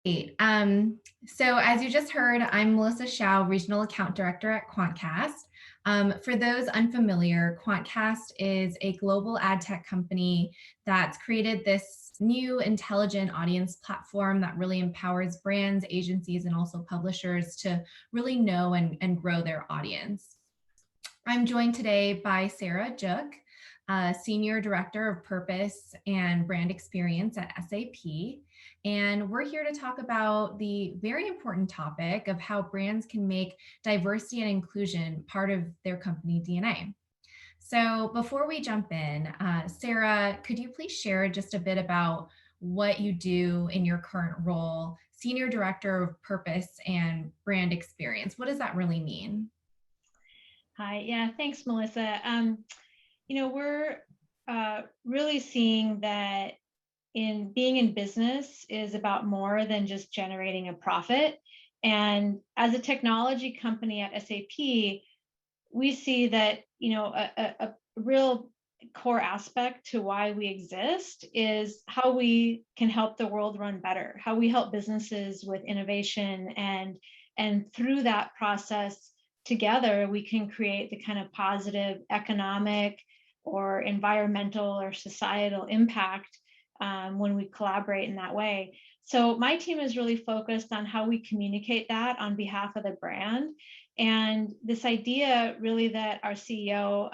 Great. So as you just heard, I'm Melissa Hsiao, Regional Account Director at Quantcast. For those unfamiliar, Quantcast is a global ad tech company that's created this new intelligent audience platform that really empowers brands, agencies, and also publishers to really know and grow their audience. I'm joined today by Sarah Dziuk, Senior Director of Purpose and Brand Experience at SAP. And we're here to talk about the very important topic of how brands can make diversity and inclusion part of their company DNA. So before we jump in, Sarah, could you please share just a bit about what you do in your current role, Senior Director of Purpose and Brand Experience? What does that really mean? Hi, yeah, thanks, Melissa. We're really seeing that being in business is about more than just generating a profit. And as a technology company at SAP, we see that, a real core aspect to why we exist is how we can help the world run better, how we help businesses with innovation, and through that process, together, we can create the kind of positive economic or environmental or societal impact when we collaborate in that way. So my team is really focused on how we communicate that on behalf of the brand. And this idea really that our CEO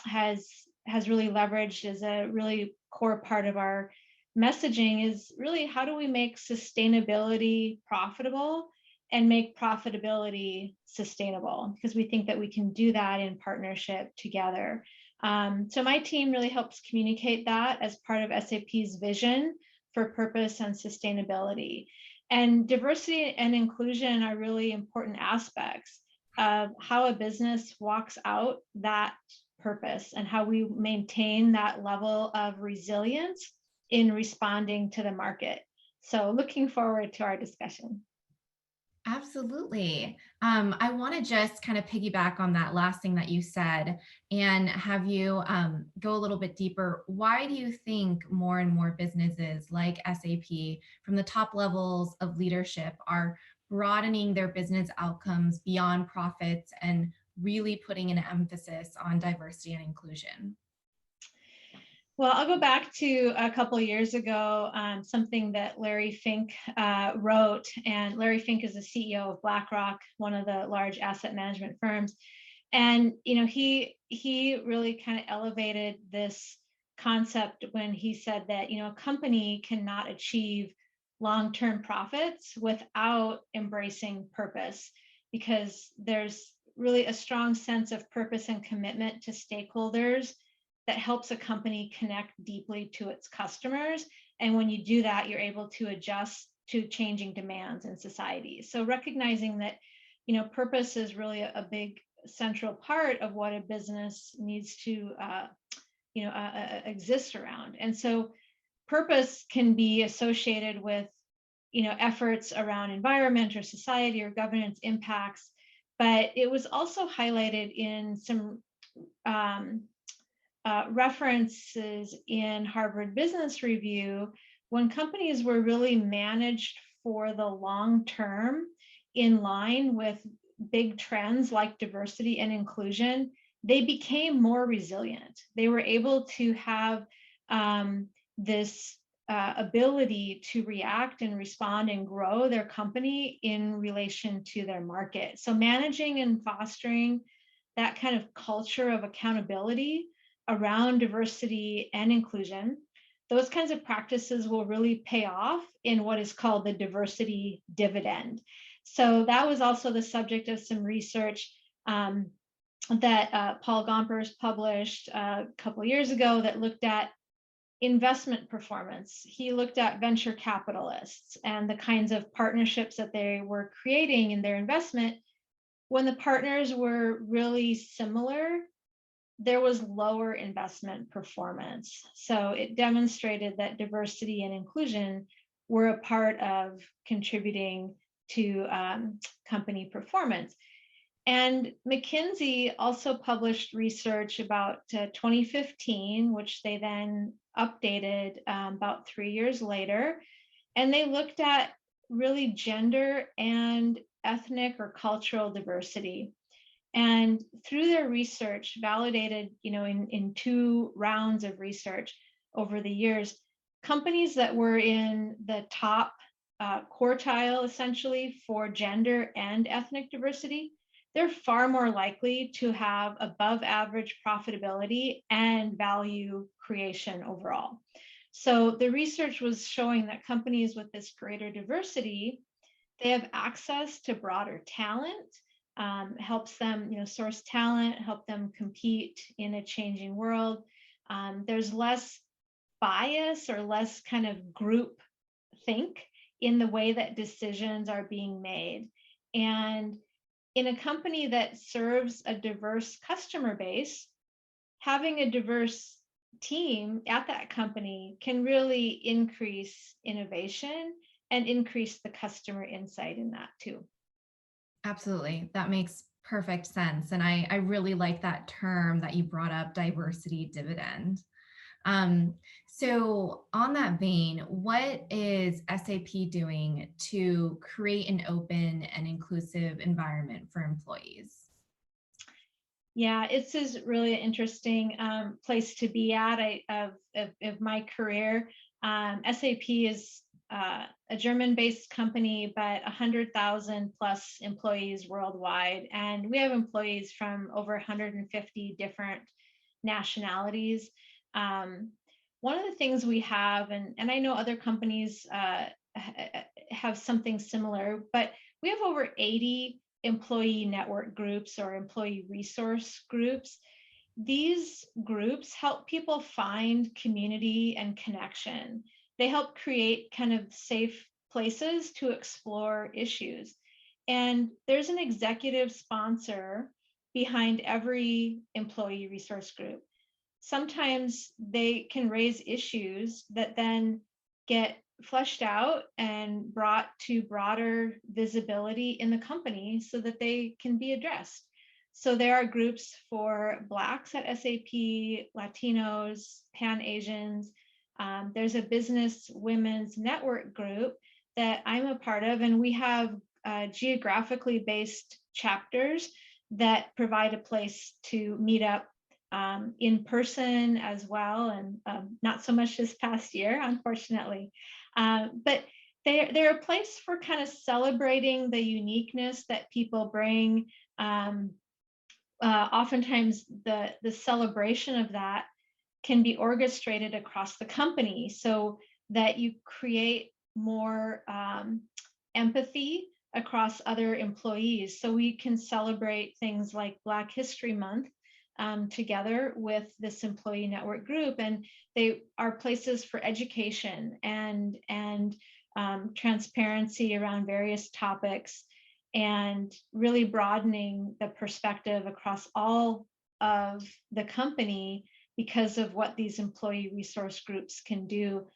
has really leveraged as a really core part of our messaging is really how do we make sustainability profitable and make profitability sustainable, because we think that we can do that in partnership together. So my team really helps communicate that as part of SAP's vision for purpose and sustainability. And diversity and inclusion are really important aspects of how a business walks out that purpose and how we maintain that level of resilience in responding to the market. So looking forward to our discussion. Absolutely. I want to just kind of piggyback on that last thing that you said and have you go a little bit deeper. Why do you think more and more businesses like SAP from the top levels of leadership are broadening their business outcomes beyond profits and really putting an emphasis on diversity and inclusion? Well, I'll go back to a couple of years ago, something that Larry Fink wrote. And Larry Fink is the CEO of BlackRock, one of the large asset management firms. And he really kind of elevated this concept when he said that a company cannot achieve long-term profits without embracing purpose, because there's really a strong sense of purpose and commitment to stakeholders that helps a company connect deeply to its customers. And when you do that, you're able to adjust to changing demands in society. So recognizing that, purpose is really a big central part of what a business needs to, exist around. And so purpose can be associated with, efforts around environment or society or governance impacts, but it was also highlighted in some references in Harvard Business Review when companies were really managed for the long term in line with big trends like diversity and inclusion, they became more resilient. They were able to have this ability to react and respond and grow their company in relation to their market. So managing and fostering that kind of culture of accountability around diversity and inclusion, those kinds of practices will really pay off in what is called the diversity dividend. So that was also the subject of some research that Paul Gompers published a couple of years ago that looked at investment performance. He looked at venture capitalists and the kinds of partnerships that they were creating in their investment. When the partners were really similar, there was lower investment performance. So it demonstrated that diversity and inclusion were a part of contributing to company performance. And McKinsey also published research about 2015, which they then updated about 3 years later. And they looked at really gender and ethnic or cultural diversity. And through their research, validated, in 2 rounds of research over the years, companies that were in the top quartile, essentially, for gender and ethnic diversity, they're far more likely to have above average profitability and value creation overall. So the research was showing that companies with this greater diversity, they have access to broader talent, helps them, source talent, help them compete in a changing world. There's less bias or less kind of group think in the way that decisions are being made. And in a company that serves a diverse customer base, having a diverse team at that company can really increase innovation and increase the customer insight in that too. Absolutely. That makes perfect sense. And I really like that term that you brought up, diversity dividend. Um, so, on that vein, what is SAP doing to create an open and inclusive environment for employees? Yeah, it's is really an interesting place to be at of my career. SAP is a German-based company, but 100,000 plus employees worldwide, and we have employees from over 150 different nationalities. One of the things we have, and I know other companies have something similar, but we have over 80 employee network groups or employee resource groups. These groups help people find community and connection. They help create kind of safe places to explore issues. And there's an executive sponsor behind every employee resource group. Sometimes they can raise issues that then get fleshed out and brought to broader visibility in the company so that they can be addressed. So there are groups for Blacks at SAP, Latinos, Pan-Asians. There's a business women's network group that I'm a part of, and we have geographically based chapters that provide a place to meet up in person as well, and not so much this past year, unfortunately. But they're a place for kind of celebrating the uniqueness that people bring. Oftentimes, the celebration of that can be orchestrated across the company so that you create more empathy across other employees. So we can celebrate things like Black History Month together with this employee network group, and they are places for education and transparency around various topics, and really broadening the perspective across all of the company because of what these employee resource groups can do.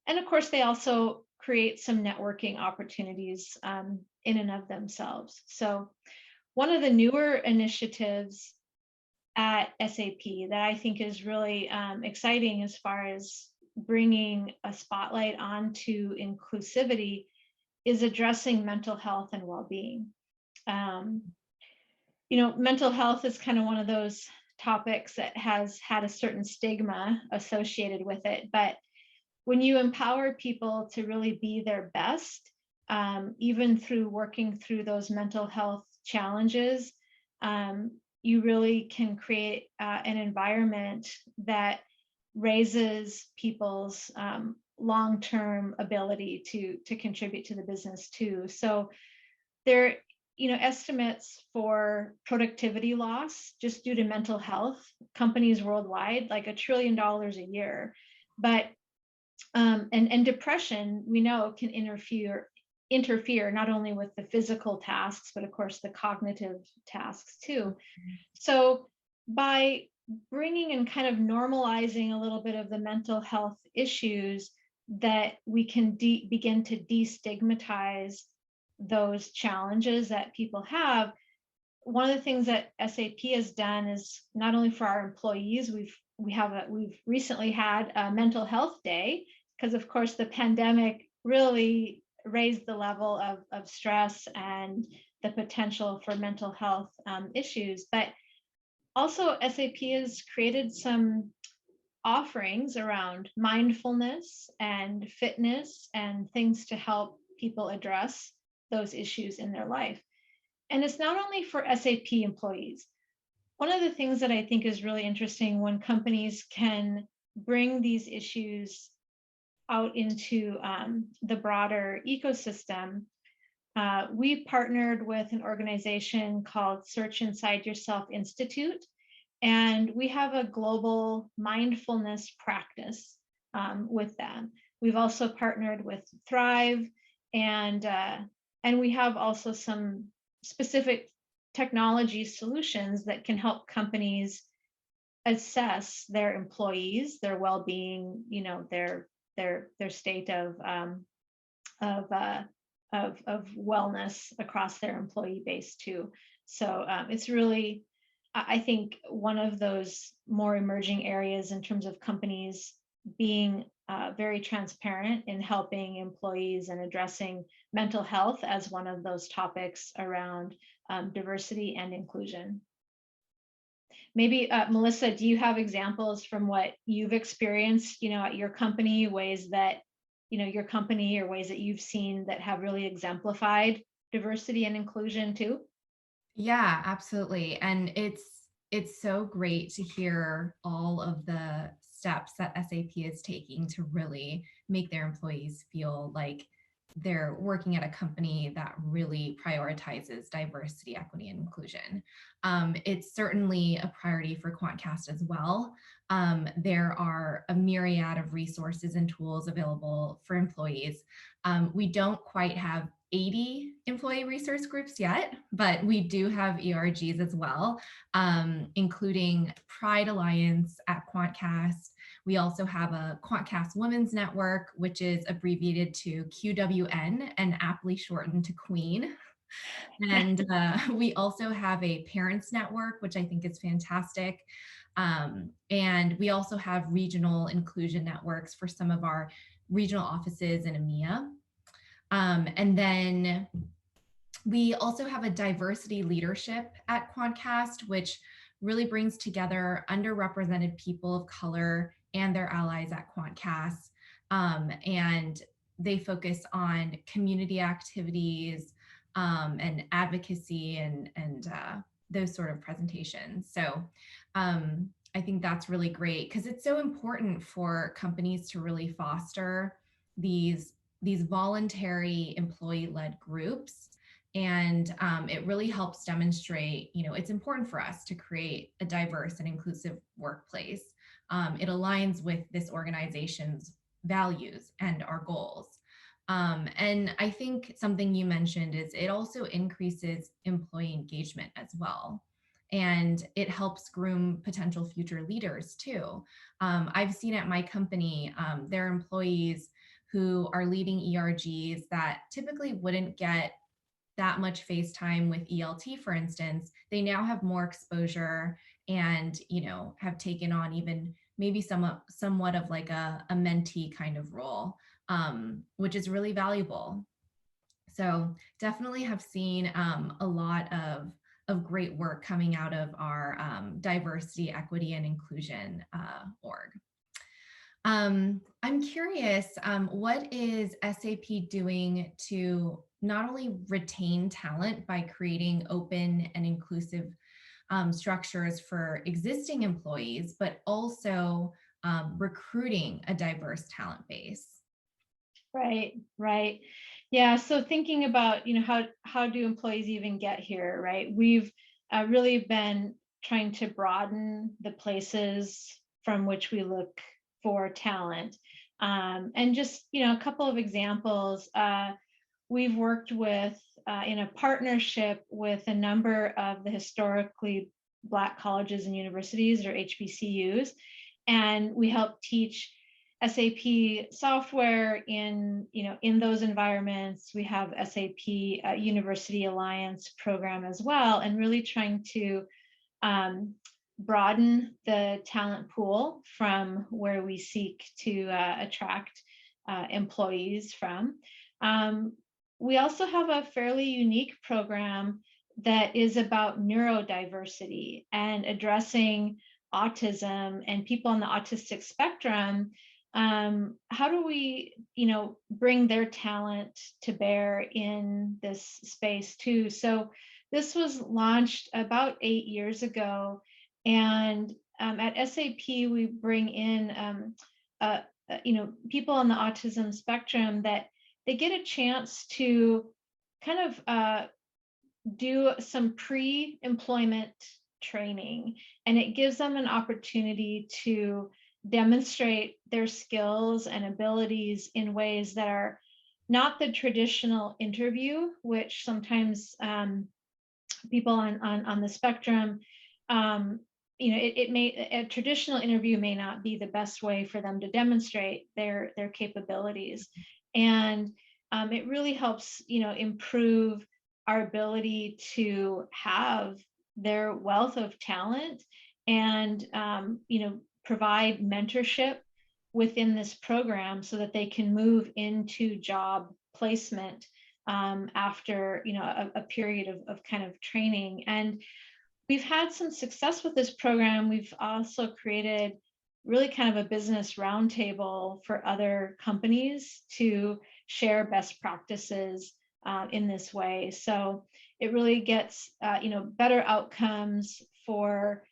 And of course, they also create some networking opportunities in and of themselves. So one of the newer initiatives at SAP that I think is really exciting as far as bringing a spotlight onto inclusivity is addressing mental health and well-being. Mental health is kind of one of those topics that has had a certain stigma associated with it, but when you empower people to really be their best, even through working through those mental health challenges, you really can create an environment that raises people's long-term ability to contribute to the business too. So there, estimates for productivity loss just due to mental health, companies worldwide, like $1 trillion a year. But and depression, we know, can interfere not only with the physical tasks, but of course the cognitive tasks too. So by bringing and kind of normalizing a little bit of the mental health issues, that we can begin to destigmatize those challenges that people have. One of the things that SAP has done is not only for our employees, we've recently had a mental health day, because of course the pandemic really raise the level of stress and the potential for mental health issues. But also SAP has created some offerings around mindfulness and fitness and things to help people address those issues in their life. And it's not only for SAP employees. One of the things that I think is really interesting when companies can bring these issues out into the broader ecosystem, we partnered with an organization called Search Inside Yourself Institute, and we have a global mindfulness practice with them. We've also partnered with Thrive, and we have also some specific technology solutions that can help companies assess their employees, their well-being, their state of wellness across their employee base too. So it's really, I think, one of those more emerging areas in terms of companies being very transparent in helping employees and addressing mental health as one of those topics around diversity and inclusion. Maybe Melissa, do you have examples from what you've experienced, at your company, ways that, your company or ways that you've seen that have really exemplified diversity and inclusion too? Yeah, absolutely. And it's so great to hear all of the steps that SAP is taking to really make their employees feel like they're working at a company that really prioritizes diversity, equity, and inclusion. It's certainly a priority for Quantcast as well. There are a myriad of resources and tools available for employees. We don't quite have 80 employee resource groups yet, but we do have ERGs as well, including Pride Alliance at Quantcast. We also have a Quantcast Women's Network, which is abbreviated to QWN and aptly shortened to Queen. And we also have a Parents Network, which I think is fantastic. And we also have regional inclusion networks for some of our regional offices in EMEA. And then we also have a diversity leadership at Quantcast, which really brings together underrepresented people of color and their allies at Quantcast. And they focus on community activities and advocacy and those sort of presentations. So I think that's really great because it's so important for companies to really foster these voluntary employee-led groups. And it really helps demonstrate, it's important for us to create a diverse and inclusive workplace. It aligns with this organization's values and our goals. And I think something you mentioned is it also increases employee engagement as well. And it helps groom potential future leaders too. I've seen at my company, their employees who are leading ERGs that typically wouldn't get that much face time with ELT, for instance, they now have more exposure and, have taken on even maybe somewhat of like a mentee kind of role, which is really valuable. So definitely have seen a lot of great work coming out of our diversity, equity, and inclusion org. I'm curious, what is SAP doing to not only retain talent by creating open and inclusive structures for existing employees, but also recruiting a diverse talent base? Right. Yeah, so thinking about, how do employees even get here, right? We've really been trying to broaden the places from which we look for talent. And just, a couple of examples, we've worked with, in a partnership with a number of the historically Black colleges and universities, or HBCUs, and we help teach SAP software in those environments. We have SAP University Alliance program as well, and really trying to broaden the talent pool from where we seek to attract employees from. We also have a fairly unique program that is about neurodiversity and addressing autism and people on the autistic spectrum. How do we, bring their talent to bear in this space too? So this was launched about 8 years ago, and at SAP we bring in, people on the autism spectrum that they get a chance to kind of do some pre-employment training, and it gives them an opportunity to demonstrate their skills and abilities in ways that are not the traditional interview, which sometimes people on the spectrum, a traditional interview may not be the best way for them to demonstrate their capabilities, and it really helps improve our ability to have their wealth of talent and provide mentorship within this program so that they can move into job placement after a period of kind of training. And we've had some success with this program. We've also created really kind of a business roundtable for other companies to share best practices in this way. So it really gets better outcomes for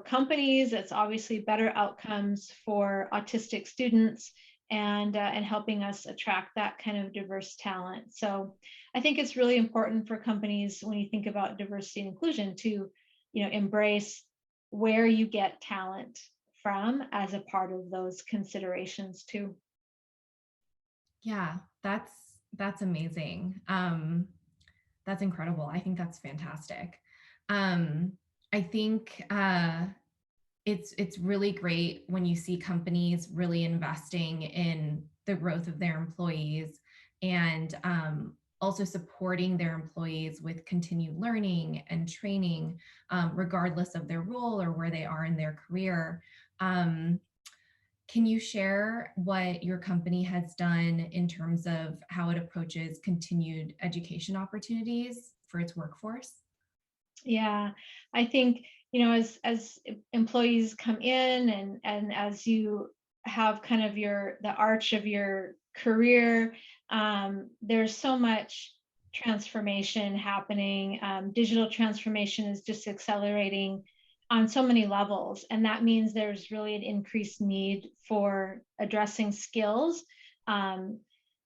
companies. It's obviously better outcomes for autistic students, and helping us attract that kind of diverse talent. So I think it's really important for companies, when you think about diversity and inclusion, to embrace where you get talent from as a part of those considerations too. Yeah, that's amazing. That's incredible. I think that's fantastic. I think it's really great when you see companies really investing in the growth of their employees, and also supporting their employees with continued learning and training, regardless of their role or where they are in their career. Can you share what your company has done in terms of how it approaches continued education opportunities for its workforce? Yeah, I think, as employees come in, and as you have kind of the arch of your career, there's so much transformation happening. Digital transformation is just accelerating on so many levels, and that means there's really an increased need for addressing skills,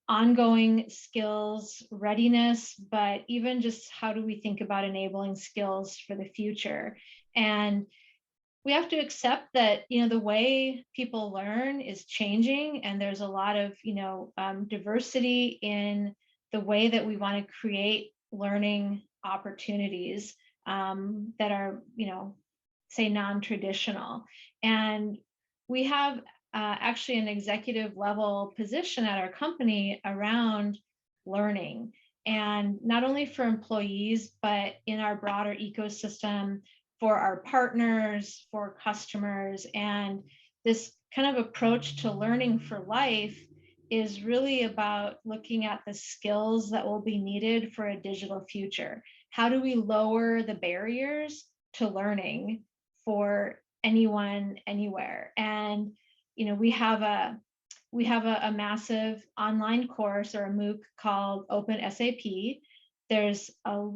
ongoing skills readiness, but even just how do we think about enabling skills for the future. And we have to accept that the way people learn is changing, and there's a lot of diversity in the way that we want to create learning opportunities that are say non-traditional. And we have actually an executive level position at our company around learning, and not only for employees, but in our broader ecosystem, for our partners, for customers. And this kind of approach to learning for life is really about looking at the skills that will be needed for a digital future. How do we lower the barriers to learning for anyone, anywhere? And we have a massive online course, or a MOOC, called Open SAP. There's a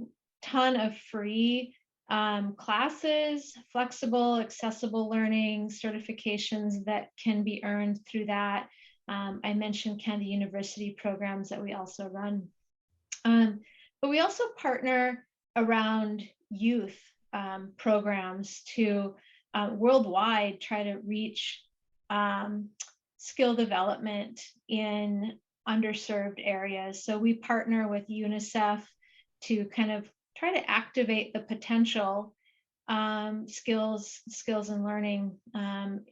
ton of free classes, flexible, accessible learning certifications that can be earned through that. I mentioned the university programs that we also run. But we also partner around youth programs to worldwide try to reach skill development in underserved areas. So we partner with UNICEF to kind of try to activate the potential skills and learning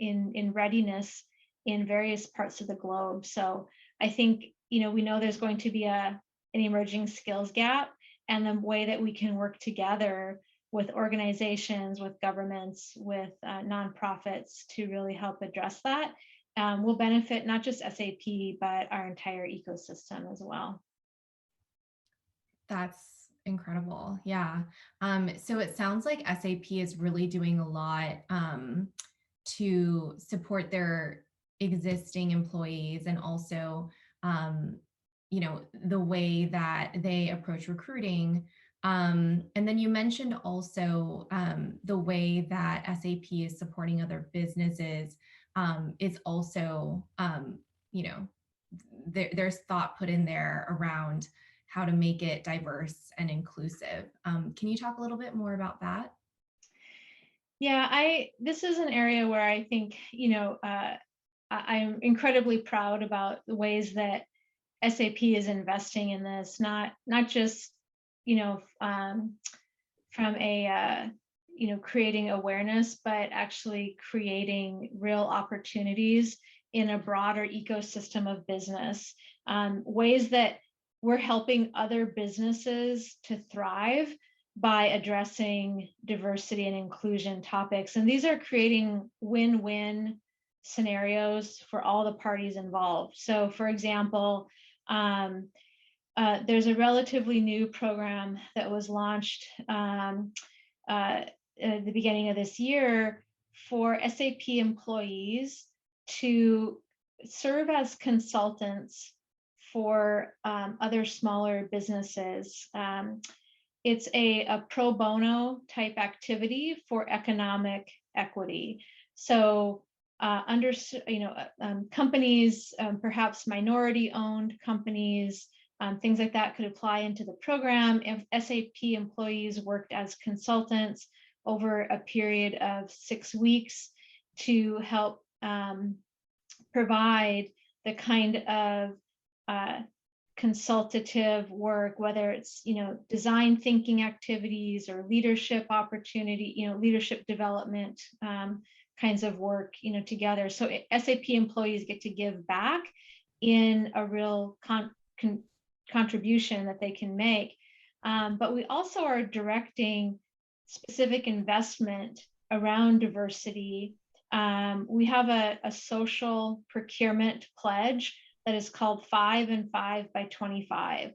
in readiness in various parts of the globe. So I think we know there's going to be an emerging skills gap, and the way that we can work together with organizations, with governments, with nonprofits to really help address that will benefit not just SAP, but our entire ecosystem as well. That's incredible. Yeah. So it sounds like SAP is really doing a lot to support their existing employees, and also, um, the way that they approach recruiting. And then you mentioned also the way that SAP is supporting other businesses is also, there's thought put in there around how to make it diverse and inclusive. Can you talk a little bit more about that? Yeah, this is an area where I think, I'm incredibly proud about the ways that SAP is investing in this, not just, from a, creating awareness, but actually creating real opportunities in a broader ecosystem of business, ways that we're helping other businesses to thrive by addressing diversity and inclusion topics. And these are creating win-win scenarios for all the parties involved. So for example, there's a relatively new program that was launched at the beginning of this year for SAP employees to serve as consultants for other smaller businesses. It's a pro bono type activity for economic equity. So companies, perhaps minority-owned companies, things like that could apply into the program. If SAP employees worked as consultants over a period of 6 weeks to help provide the kind of consultative work, whether it's design thinking activities or leadership opportunity, leadership development kinds of work together. So SAP employees get to give back in a real contribution that they can make. But we also are directing specific investment around diversity. We have a social procurement pledge that is called 5 and 5 by 25.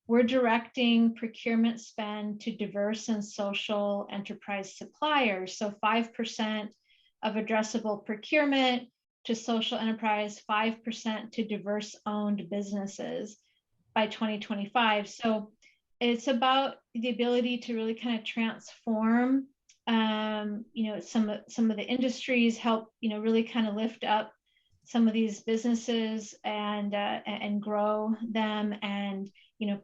We're directing procurement spend to diverse and social enterprise suppliers. So 5% of addressable procurement to social enterprise, 5% to diverse owned businesses by 2025. So it's about the ability to really kind of transform, some of the industries, help, really kind of lift up some of these businesses and grow them, and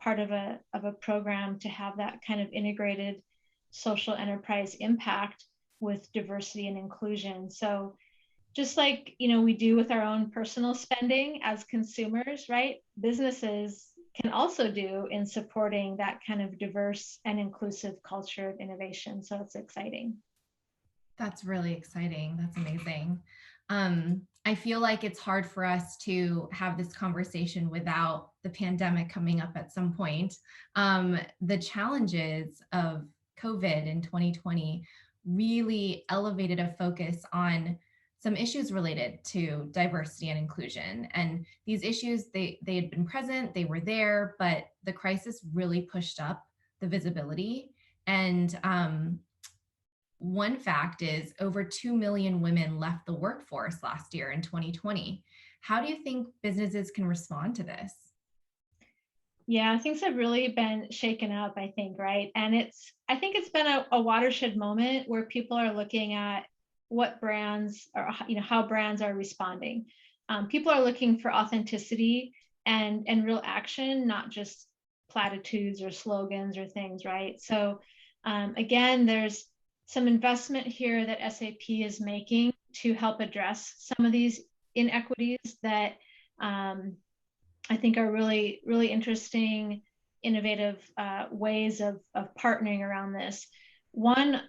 part of a program to have that kind of integrated social enterprise impact with diversity and inclusion. So just like we do with our own personal spending as consumers, right? Businesses can also do in supporting that kind of diverse and inclusive culture of innovation. So it's exciting. That's really exciting. That's amazing. I feel like it's hard for us to have this conversation without the pandemic coming up at some point. The challenges of COVID in 2020 really elevated a focus on some issues related to diversity and inclusion. And these issues, they had been present, they were there, but the crisis really pushed up the visibility. And one fact is over 2 million women left the workforce last year in 2020. How do you think businesses can respond to this? Yeah, things have really been shaken up, I think, right? And I think it's been a watershed moment where people are looking at what brands are, how brands are responding. People are looking for authenticity and real action, not just platitudes or slogans or things, right? So again, there's some investment here that SAP is making to help address some of these inequities that I think are really, really interesting, innovative ways of partnering around this. One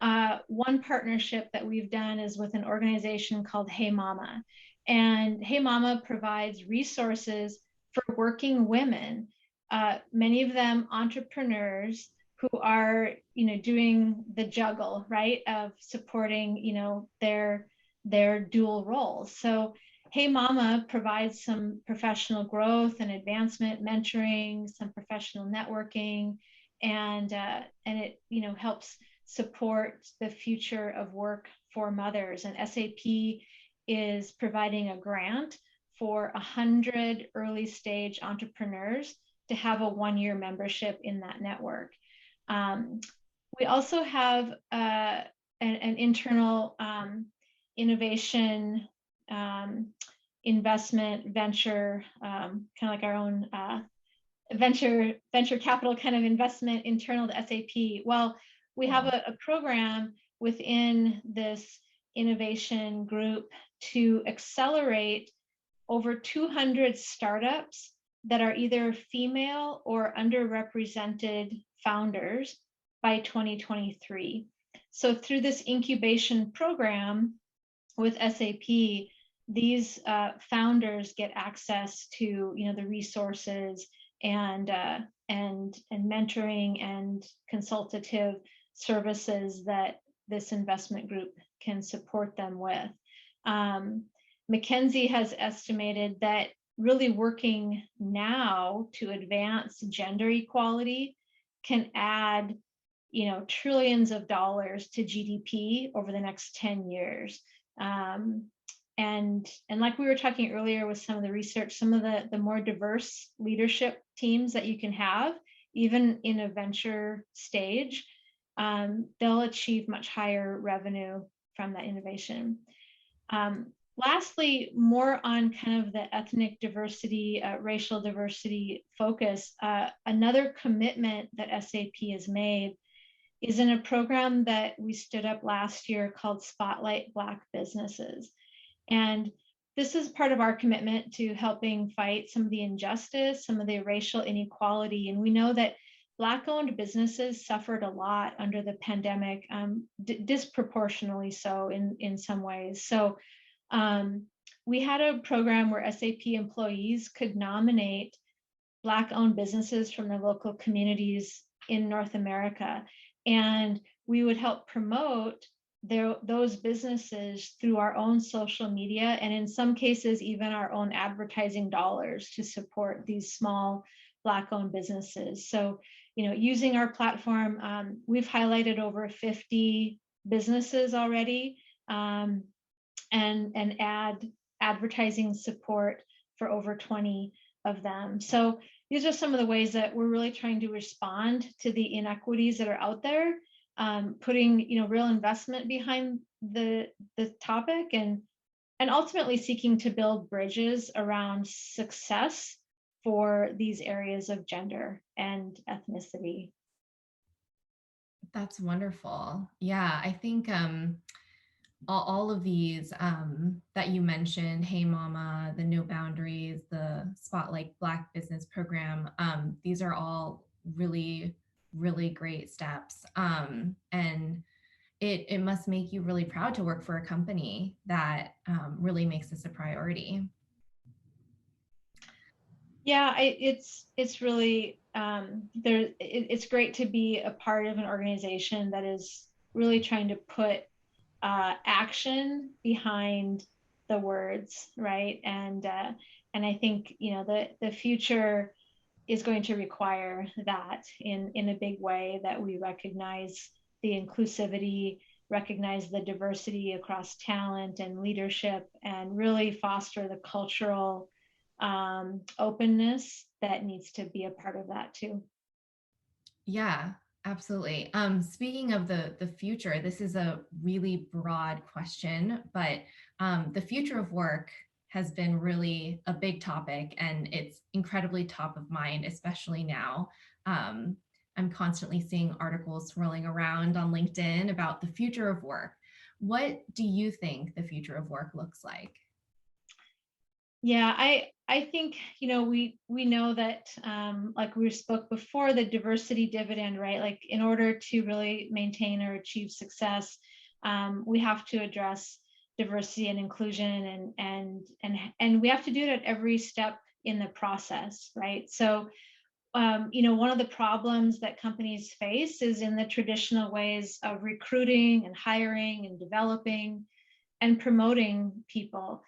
partnership that we've done is with an organization called Hey Mama. And Hey Mama provides resources for working women, many of them entrepreneurs who are, doing the juggle, right, of supporting, their dual roles. So Hey Mama provides some professional growth and advancement, mentoring, some professional networking, and it helps support the future of work for mothers. And SAP is providing a grant for 100 early stage entrepreneurs to have a 1-year membership in that network. We also have an internal innovation investment venture, kind of like our own venture capital kind of investment internal to SAP. Well, we have a program within this innovation group to accelerate over 200 startups that are either female or underrepresented founders by 2023. So through this incubation program with SAP, these founders get access to the resources and mentoring and consultative services that this investment group can support them with. McKinsey has estimated that really working now to advance gender equality can add trillions of dollars to GDP over the next 10 years. And like we were talking earlier with some of the research, some of the more diverse leadership teams that you can have, even in a venture stage, they'll achieve much higher revenue from that innovation. Lastly, more on kind of the ethnic diversity, racial diversity focus, another commitment that SAP has made is in a program that we stood up last year called Spotlight Black Businesses. And this is part of our commitment to helping fight some of the injustice, some of the racial inequality. And we know that Black-owned businesses suffered a lot under the pandemic, disproportionately so in some ways. So we had a program where SAP employees could nominate Black-owned businesses from their local communities in North America. And we would help promote those businesses through our own social media, and in some cases, even our own advertising dollars to support these small Black-owned businesses. So, using our platform, we've highlighted over 50 businesses already, and add advertising support for over 20 of them. So these are some of the ways that we're really trying to respond to the inequities that are out there, putting real investment behind the topic, and ultimately seeking to build bridges around success for these areas of gender and ethnicity. That's wonderful. Yeah, I think all of these that you mentioned, Hey Mama, the No Boundaries, the Spotlight Black Business Program, these are all really, really great steps. And it must make you really proud to work for a company that really makes this a priority. Yeah, it's really it's great to be a part of an organization that is really trying to put action behind the words, right? And I think the future is going to require that in a big way, that we recognize the inclusivity, recognize the diversity across talent and leadership, and really foster the cultural openness that needs to be a part of that too. Yeah, absolutely. Speaking of the future, this is a really broad question, but the future of work has been really a big topic, and it's incredibly top of mind, especially now. I'm constantly seeing articles swirling around on LinkedIn about the future of work. What do you think the future of work looks like? Yeah, I think we know that like we spoke before, the diversity dividend, right? Like in order to really maintain or achieve success, we have to address diversity and inclusion, and we have to do it at every step in the process, right? So one of the problems that companies face is in the traditional ways of recruiting and hiring and developing and promoting people.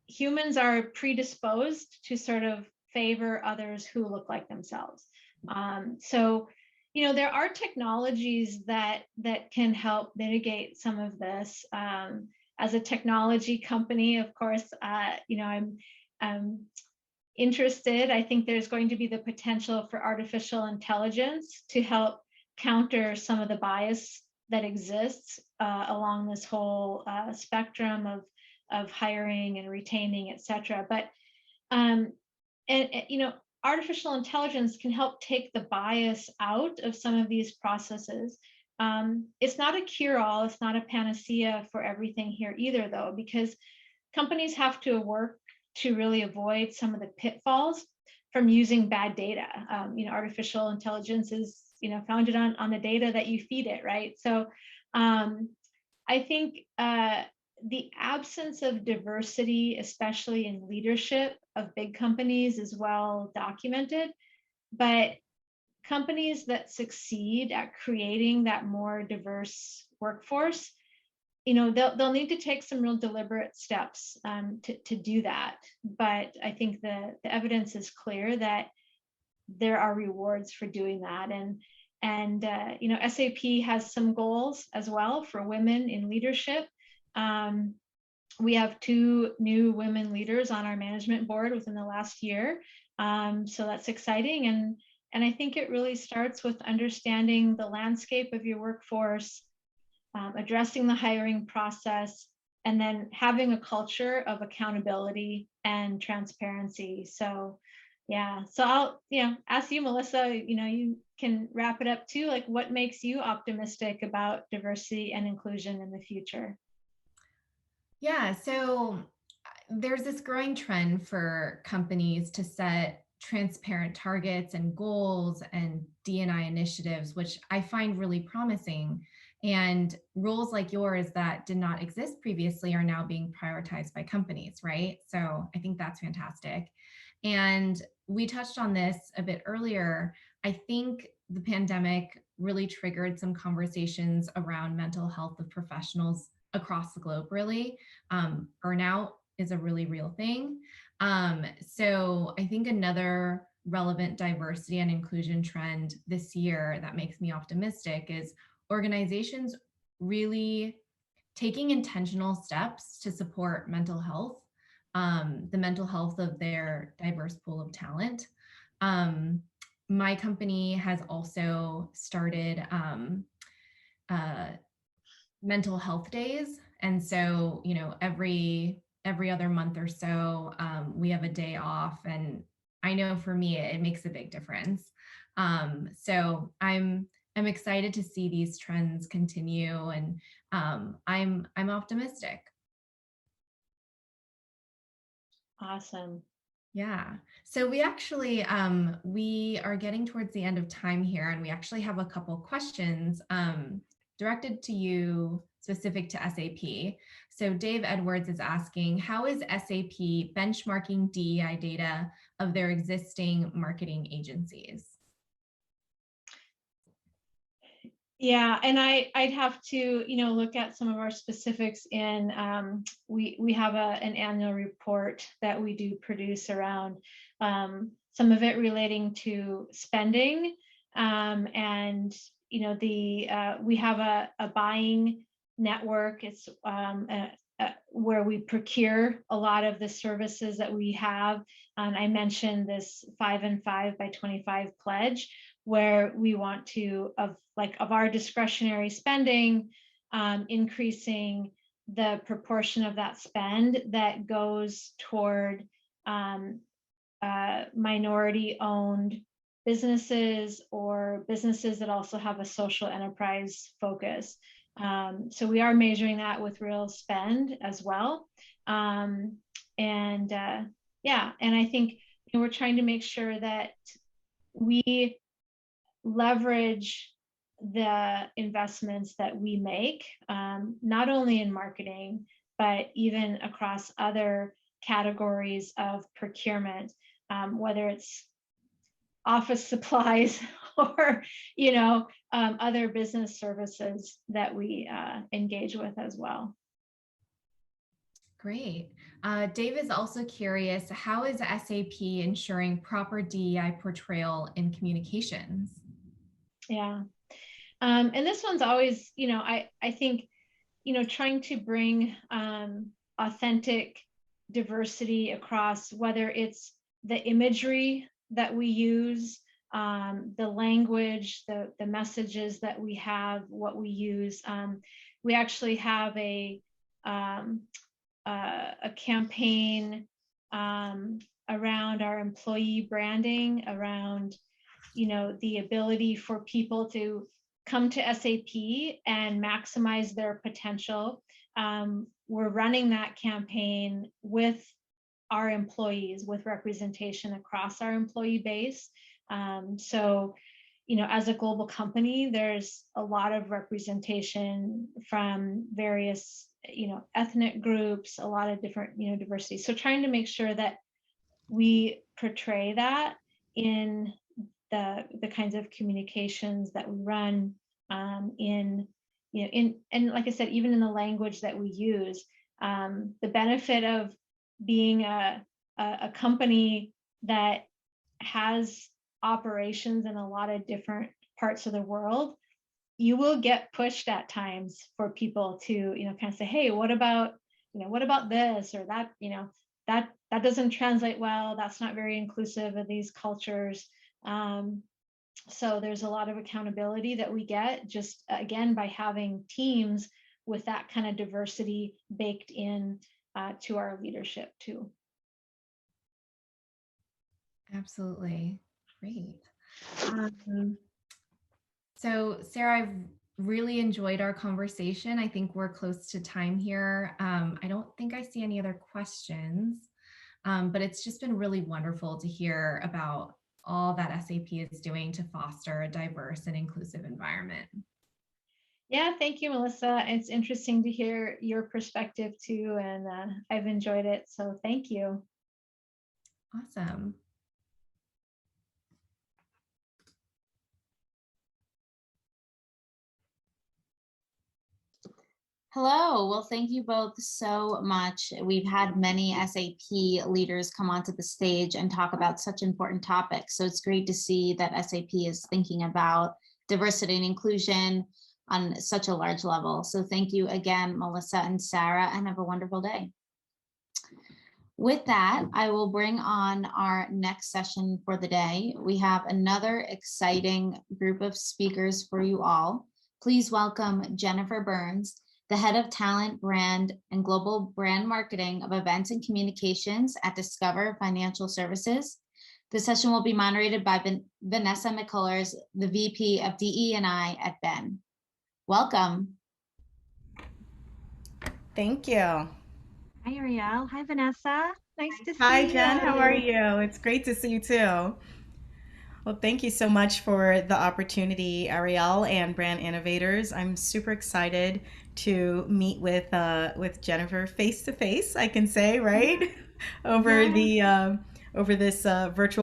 Humans are predisposed to sort of favor others who look like themselves. So, there are technologies that can help mitigate some of this. As a technology company, of course, I'm interested. I think there's going to be the potential for artificial intelligence to help counter some of the bias that exists along this whole spectrum of hiring and retaining, et cetera. But artificial intelligence can help take the bias out of some of these processes. It's not a cure-all, it's not a panacea for everything here either, though, because companies have to work to really avoid some of the pitfalls from using bad data. Artificial intelligence is, founded on the data that you feed it, right? So I think the absence of diversity, especially in leadership of big companies, is well documented, but companies that succeed at creating that more diverse workforce, they'll need to take some real deliberate steps to do that. But I think the evidence is clear that there are rewards for doing that. And SAP has some goals as well for women in leadership. We have 2 new women leaders on our management board within the last year. So that's exciting. And I think it really starts with understanding the landscape of your workforce, addressing the hiring process, and then having a culture of accountability and transparency. So yeah, so I'll ask you, Melissa, you can wrap it up too. Like, what makes you optimistic about diversity and inclusion in the future? Yeah, so there's this growing trend for companies to set transparent targets and goals and D&I initiatives, which I find really promising. And roles like yours that did not exist previously are now being prioritized by companies, right? So I think that's fantastic. And we touched on this a bit earlier. I think the pandemic really triggered some conversations around mental health of professionals across the globe, really. Burnout is a really real thing. So I think another relevant diversity and inclusion trend this year that makes me optimistic is organizations really taking intentional steps to support mental health, the mental health of their diverse pool of talent. My company has also started mental health days. And so, every other month or so, we have a day off. And I know for me, it makes a big difference. So I'm excited to see these trends continue, and I'm optimistic. Awesome. Yeah. So we actually we are getting towards the end of time here, and we actually have a couple questions directed to you, specific to SAP. So Dave Edwards is asking, how is SAP benchmarking DEI data of their existing marketing agencies? Yeah, and I'd have to look at some of our specifics in we have an annual report that we do produce around some of it relating to spending, and we have a buying network. It's where we procure a lot of the services that we have. I mentioned this 5 and 5 by 25 pledge, where we want to, of our discretionary spending, increasing the proportion of that spend that goes toward minority-owned businesses or businesses that also have a social enterprise focus. So we are measuring that with real spend as well. And I think we're trying to make sure that we leverage the investments that we make, not only in marketing, but even across other categories of procurement, whether it's office supplies or other business services that we engage with as well. Great. Dave is also curious, how is SAP ensuring proper DEI portrayal in communications? Yeah. And this one's always, I think, trying to bring authentic diversity across, whether it's the imagery that we use, the language, the messages that we have, what we use. We actually have a campaign around our employee branding, around the ability for people to come to SAP and maximize their potential. We're running that campaign with our employees, with representation across our employee base. So, as a global company, there's a lot of representation from various, ethnic groups, a lot of different, diversity. So trying to make sure that we portray that in the kinds of communications that we run, and like I said, even in the language that we use. The benefit of being a company that has operations in a lot of different parts of the world, you will get pushed at times for people to, kind of say, hey, what about this or that, that doesn't translate well. That's not very inclusive of these cultures. So there's a lot of accountability that we get just, again, by having teams with that kind of diversity baked in to our leadership too. Absolutely. Great. So Sarah, I've really enjoyed our conversation. I think we're close to time here. I don't think I see any other questions, but it's just been really wonderful to hear about all that SAP is doing to foster a diverse and inclusive environment. Yeah, thank you, Melissa. It's interesting to hear your perspective too, and I've enjoyed it. So thank you. Awesome. Hello. Well, thank you both so much. We've had many SAP leaders come onto the stage and talk about such important topics. So it's great to see that SAP is thinking about diversity and inclusion on such a large level. So thank you again, Melissa and Sarah, and have a wonderful day. With that, I will bring on our next session for the day. We have another exciting group of speakers for you all. Please welcome Jennifer Burns, the Head of Talent, Brand, and Global Brand Marketing of Events and Communications at Discover Financial Services. The session will be moderated by Vanessa McCullers, the VP of DE&I at Ben. Welcome. Thank you. Hi, Ariel. Hi, Vanessa. Nice to see you. Hi, Jen. How are you? It's great to see you too. Well, thank you so much for the opportunity, Ariel and Brand Innovators. I'm super excited to meet with Jennifer face to face, I can say, right? Over this virtual